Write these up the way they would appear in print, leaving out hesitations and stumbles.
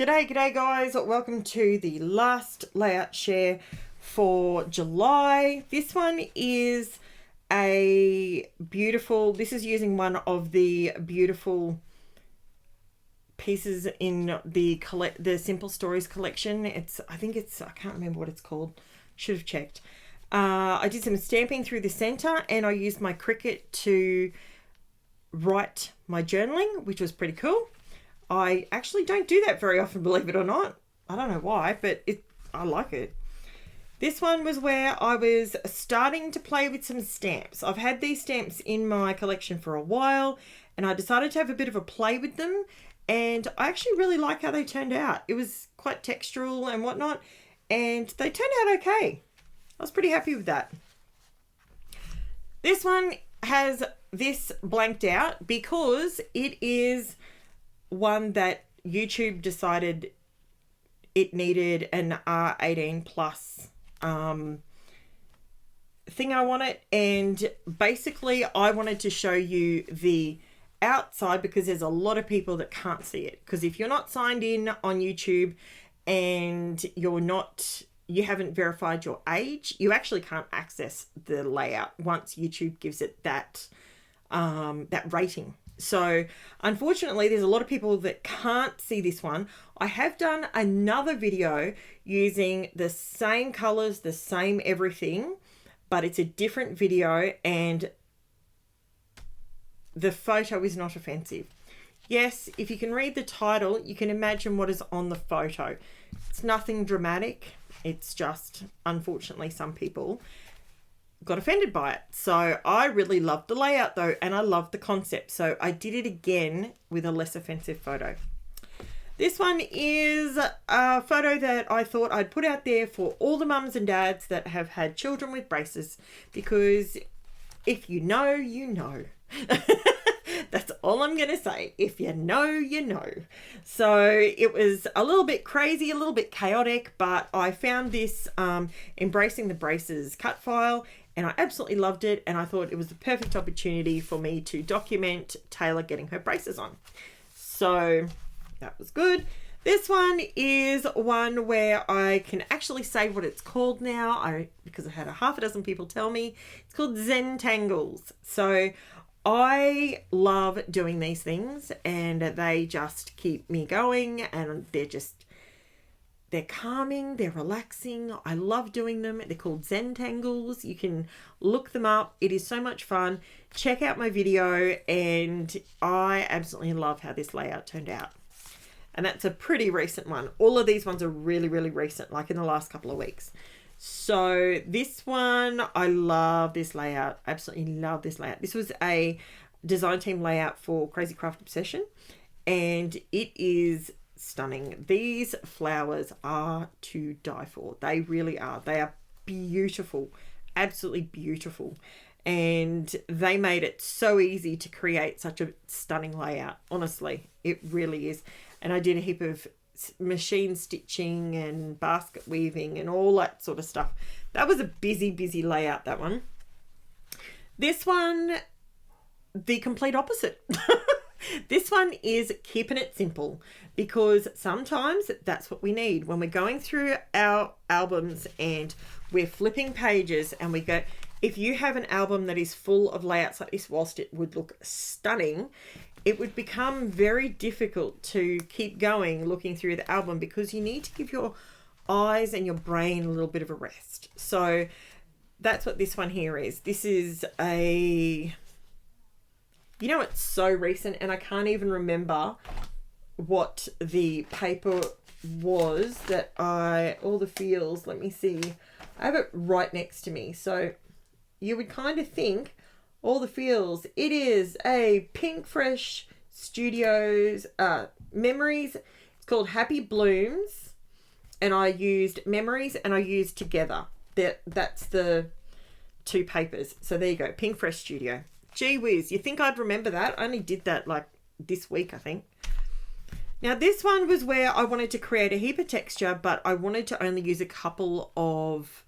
G'day guys, welcome to the last layout share for July. This one is this is using one of the beautiful pieces in the Simple Stories collection. I can't remember what it's called, should have checked. I did some stamping through the center and I used my Cricut to write my journaling, which was pretty cool. I actually don't do that very often, believe it or not. I don't know why, but I like it. This one was where I was starting to play with some stamps. I've had these stamps in my collection for a while and I decided to have a bit of a play with them, and I actually really like how they turned out. It was quite textural and whatnot, and they turned out okay. I was pretty happy with that. This one has this blanked out because it is one that YouTube decided it needed an R18 plus thing I wanted, and basically I wanted to show you the outside because there's a lot of people that can't see it, because if you're not signed in on YouTube and you haven't verified your age, you actually can't access the layout once YouTube gives it that rating. So unfortunately, there's a lot of people that can't see this one. I have done another video using the same colors, the same everything, but it's a different video and the photo is not offensive. Yes, if you can read the title, you can imagine what is on the photo. It's nothing dramatic. It's just, unfortunately, some people got offended by it. So I really loved the layout though, and I loved the concept. So I did it again with a less offensive photo. This one is a photo that I thought I'd put out there for all the mums and dads that have had children with braces, because if you know, you know. That's all I'm going to say. If you know, you know. So it was a little bit crazy, a little bit chaotic, but I found this Embracing the Braces cut file and I absolutely loved it. And I thought it was the perfect opportunity for me to document Taylor getting her braces on. So that was good. This one is one where I can actually say what it's called now, because I had a half a dozen people tell me. It's called Zen Tangles. So I love doing these things and they just keep me going, and they're calming, they're relaxing. I love doing them. They're called Zen Tangles. You can look them up. It is so much fun. Check out my video, and I absolutely love how this layout turned out. And that's a pretty recent one. All of these ones are really, really recent, like in the last couple of weeks. So this one, I love this layout. Absolutely love this layout. This was a design team layout for Crazy Craft Obsession, and it is stunning. These flowers are to die for. They really are. They are beautiful, absolutely beautiful. And they made it so easy to create such a stunning layout. Honestly, it really is. And I did a heap of machine stitching and basket weaving and all that sort of stuff. That was a busy layout, that one. This one, the complete opposite. This one is keeping it simple, because sometimes that's what we need when we're going through our albums and we're flipping pages and we go, if you have an album that is full of layouts like this, whilst it would look stunning, it would become very difficult to keep going looking through the album, because you need to give your eyes and your brain a little bit of a rest. So that's what this one here is. This is it's so recent and I can't even remember what the paper was that all the feels, let me see. I have it right next to me. So you would kind of think, all the feels. It is a Pink Fresh Studios Memories. It's called Happy Blooms, and I used Memories and I used Together. That's the two papers. So there you go, Pink Fresh Studio. Gee whiz, you think I'd remember that? I only did that like this week, I think. Now this one was where I wanted to create a heap of texture, but I wanted to only use a couple of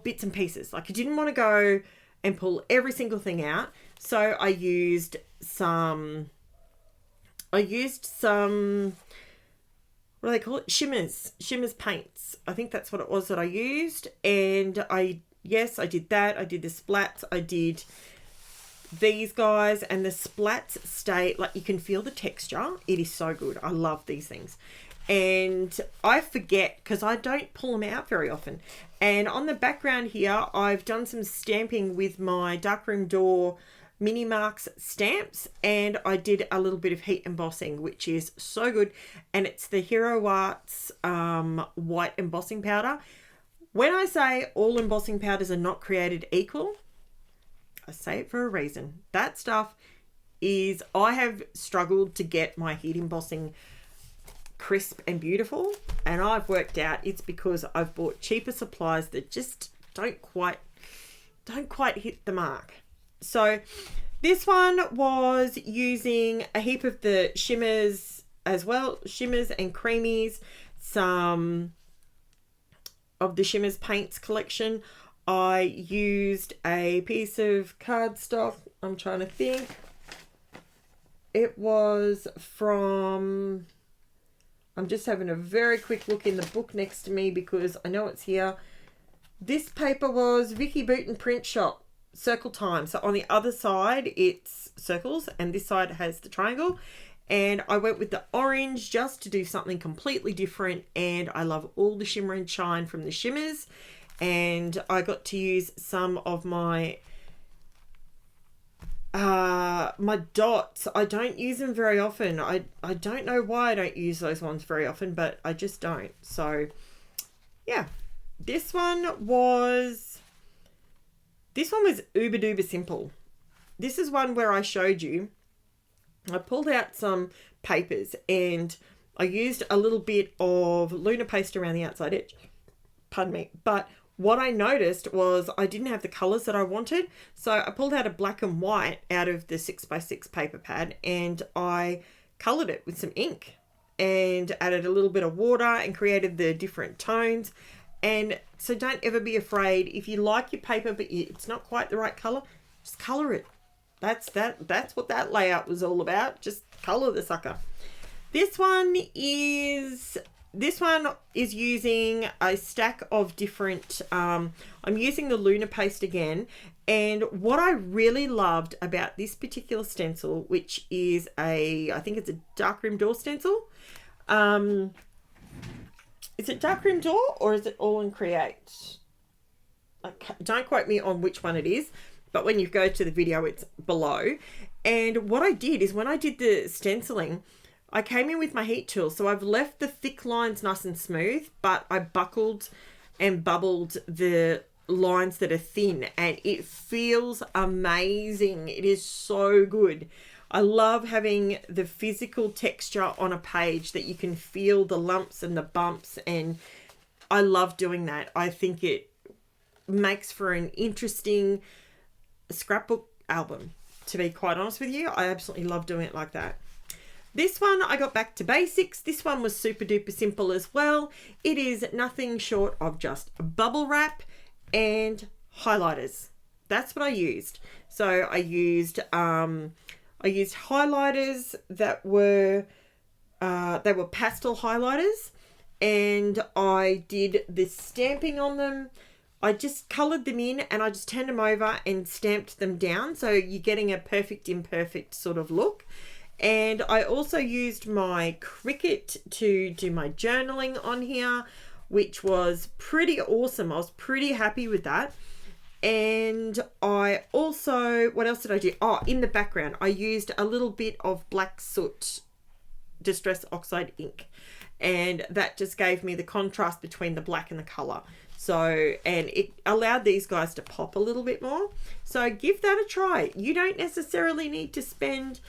bits and pieces. Like I didn't want to go and pull every single thing out. So I used some I used some, what do they call it? Shimmers paints. I think that's what it was that I used. And I did that. I did the splats. I did these guys, and the splats stay, like, you can feel the texture. It is so good. I love these things. And I forget because I don't pull them out very often. And on the background here, I've done some stamping with my darkroom door Mini Marks stamps, and I did a little bit of heat embossing, which is so good. And it's the Hero Arts white embossing powder. When I say all embossing powders are not created equal, I say it for a reason. That stuff is, I have struggled to get my heat embossing crisp and beautiful, and I've worked out it's because I've bought cheaper supplies that just don't quite hit the mark. So this one was using a heap of the shimmers as well, shimmers and creamies, some of the Shimmers Paints collection. I used a piece of cardstock. I'm trying to think. It was from, I'm just having a very quick look in the book next to me because I know it's here. This paper was Vicky Booten Print Shop, Circle Time. So on the other side, it's circles, and this side has the triangle. And I went with the orange just to do something completely different. And I love all the shimmer and shine from the shimmers. And I got to use some of my my dots. I don't use them very often. I don't know why I don't use those ones very often, but I just don't. So yeah, this one was uber duper simple. This is one where I showed you, I pulled out some papers and I used a little bit of Luna paste around the outside edge. Pardon me. But what I noticed was I didn't have the colours that I wanted. So I pulled out a black and white out of the 6x6 paper pad and I coloured it with some ink and added a little bit of water and created the different tones. And so don't ever be afraid. If you like your paper but it's not quite the right colour, just colour it. That's what that layout was all about. Just colour the sucker. This one is using a stack of different, I'm using the Luna paste again. And what I really loved about this particular stencil, which is I think it's a darkroom door stencil. Is it darkroom door or is it all in Create? Don't quote me on which one it is, but when you go to the video, it's below. And what I did is when I did the stenciling, I came in with my heat tool. So I've left the thick lines nice and smooth, but I buckled and bubbled the lines that are thin, and it feels amazing. It is so good. I love having the physical texture on a page that you can feel the lumps and the bumps, and I love doing that. I think it makes for an interesting scrapbook album, to be quite honest with you. I absolutely love doing it like that. This one, I got back to basics. This one was super duper simple as well. It is nothing short of just bubble wrap and highlighters. That's what I used. So I used highlighters that were they were pastel highlighters, and I did this stamping on them. I just coloured them in and I just turned them over and stamped them down. So you're getting a perfect imperfect sort of look. And I also used my Cricut to do my journaling on here, which was pretty awesome. I was pretty happy with that. And I also, what else did I do? Oh, in the background, I used a little bit of black soot Distress Oxide ink. And that just gave me the contrast between the black and the colour. So, and it allowed these guys to pop a little bit more. So give that a try. You don't necessarily need to spend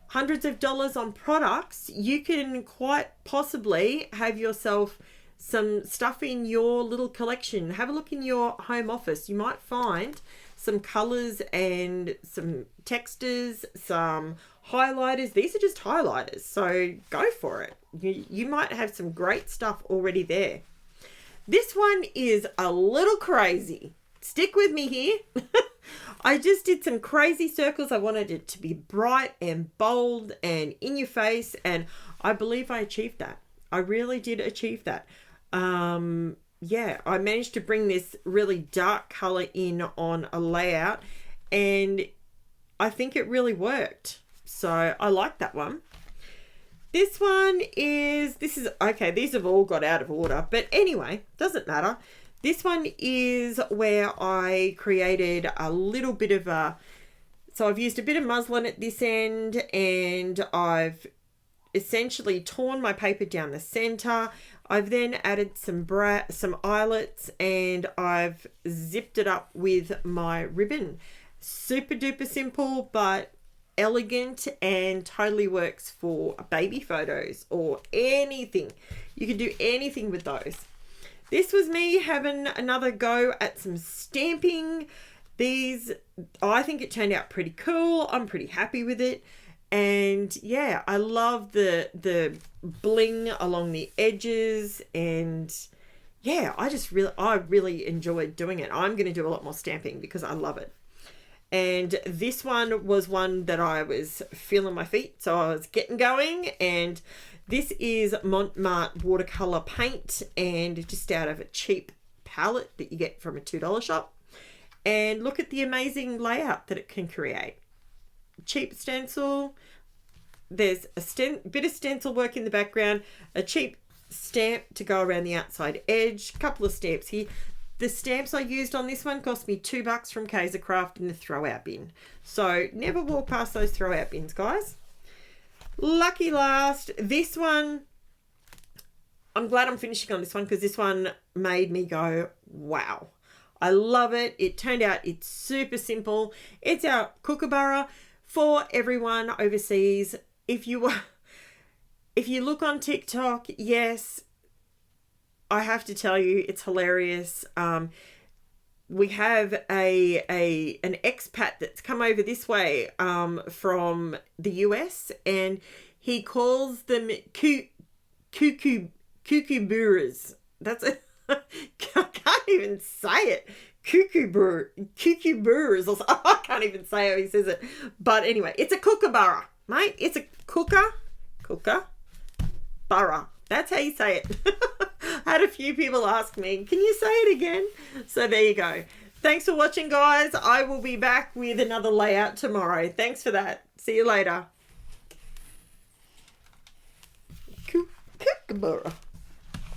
hundreds of dollars on products. You can quite possibly have yourself some stuff in your little collection. Have a look in your home office. You might find some colors and some textures, some highlighters. These are just highlighters, so go for it. You might have some great stuff already there. This one is a little crazy. Stick with me here. I just did some crazy circles. I wanted it to be bright and bold and in your face, and I believe I achieved that. I really did achieve that. Yeah, I managed to bring this really dark color in on a layout, and I think it really worked. So I like that one. This is okay, these have all got out of order, but anyway, doesn't matter. This one is where I created a little bit of so I've used a bit of muslin at this end, and I've essentially torn my paper down the center. I've then added some eyelets, and I've zipped it up with my ribbon. Super duper simple, but elegant, and totally works for baby photos or anything. You can do anything with those. This was me having another go at some stamping. These, I think it turned out pretty cool. I'm pretty happy with it. And yeah, I love the bling along the edges, and yeah, I really enjoyed doing it. I'm going to do a lot more stamping because I love it. And this one was one that I was feeling my feet, so I was getting going. And this is Montmartre watercolor paint, and just out of a cheap palette that you get from a $2 shop. And look at the amazing layout that it can create. Cheap stencil. There's a bit of stencil work in the background, a cheap stamp to go around the outside edge, a couple of stamps here. The stamps I used on this one cost me $2 from Kaiser Craft in the throw out bin. So never walk past those throw out bins, guys. Lucky last, this one, I'm glad I'm finishing on this one because this one made me go, wow. I love it. It turned out it's super simple. It's our kookaburra for everyone overseas. If you look on TikTok, yes, I have to tell you, it's hilarious. We have an expat that's come over this way from the US, and he calls them kookaburras. That's it. I can't even say it. Kookaburras. I can't even say how he says it. But anyway, it's a kookaburra, mate. It's a kookaburra. That's how you say it. I had a few people ask me, can you say it again? So there you go. Thanks for watching, guys. I will be back with another layout tomorrow. Thanks for that. See you later. Kookaburra.